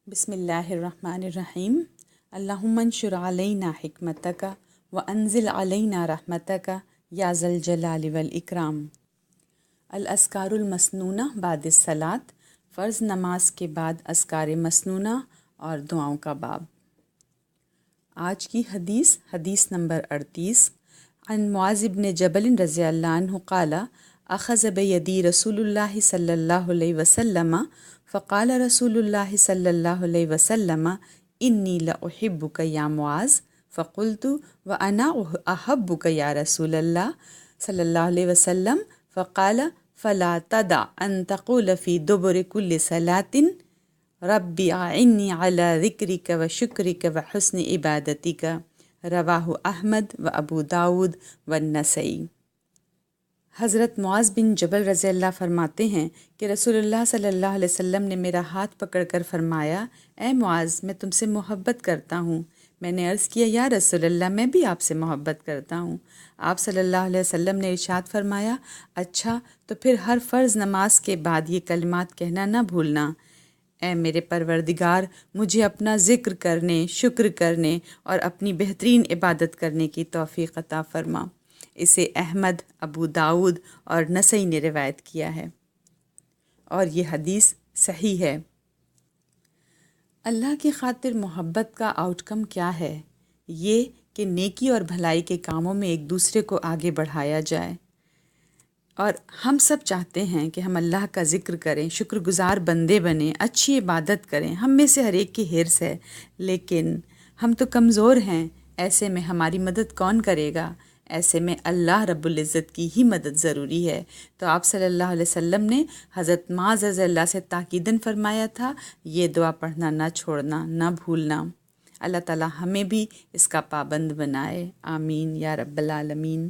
بسم اللہ الرحمن الرحیم اللہم انشر علینا حکمتک وانزل علینا رحمتک یا ذا الجلال والاکرام۔ الاذکار المسنونہ بعد الصلاۃ، فرض نماز کے بعد اذکار مسنونہ اور دعاؤں کا باب۔ آج کی حدیث نمبر 38، عن معاذ بن جبل رضی اللہ عنہ قال اخذ بیدی رسول اللہ صلی اللہ علیہ وسلم فقال رسول اللہ صلی اللہ علیہ وسلم انی لاحبک یا معاذ فقلت وانا احبک یا رسول اللہ صلی اللہ علیہ وسلم فقال فلا تدع ان تقول فی دبر کل صلاۃ ربی اعنی علی ذکرک و شکرک و حسن عبادتک، رواہ احمد و ابو داود و النسائی۔ حضرت معاذ بن جبل رضی اللہ فرماتے ہیں کہ رسول اللہ صلی اللہ علیہ وسلم نے میرا ہاتھ پکڑ کر فرمایا، اے معاذ میں تم سے محبت کرتا ہوں۔ میں نے عرض کیا، یا رسول اللہ میں بھی آپ سے محبت کرتا ہوں۔ آپ صلی اللہ علیہ وسلم نے ارشاد فرمایا، اچھا تو پھر ہر فرض نماز کے بعد یہ کلمات کہنا نہ بھولنا، اے میرے پروردگار مجھے اپنا ذکر کرنے، شکر کرنے اور اپنی بہترین عبادت کرنے کی توفیق عطا فرما۔ اسے احمد، ابو داود اور نسائی نے روایت کیا ہے اور یہ حدیث صحیح ہے۔ اللہ کی خاطر محبت کا آؤٹ کم کیا ہے؟ یہ کہ نیکی اور بھلائی کے کاموں میں ایک دوسرے کو آگے بڑھایا جائے، اور ہم سب چاہتے ہیں کہ ہم اللہ کا ذکر کریں، شکر گزار بندے بنیں، اچھی عبادت کریں۔ ہم میں سے ہر ایک کی حرص ہے، لیکن ہم تو کمزور ہیں۔ ایسے میں ہماری مدد کون کرے گا؟ ایسے میں اللہ رب العزت کی ہی مدد ضروری ہے۔ تو آپ صلی اللہ علیہ وسلم نے حضرت معاذ رضی اللہ سے تاکیداً فرمایا تھا، یہ دعا پڑھنا نہ چھوڑنا، نہ بھولنا۔ اللہ تعالی ہمیں بھی اس کا پابند بنائے، آمین یا رب العالمین۔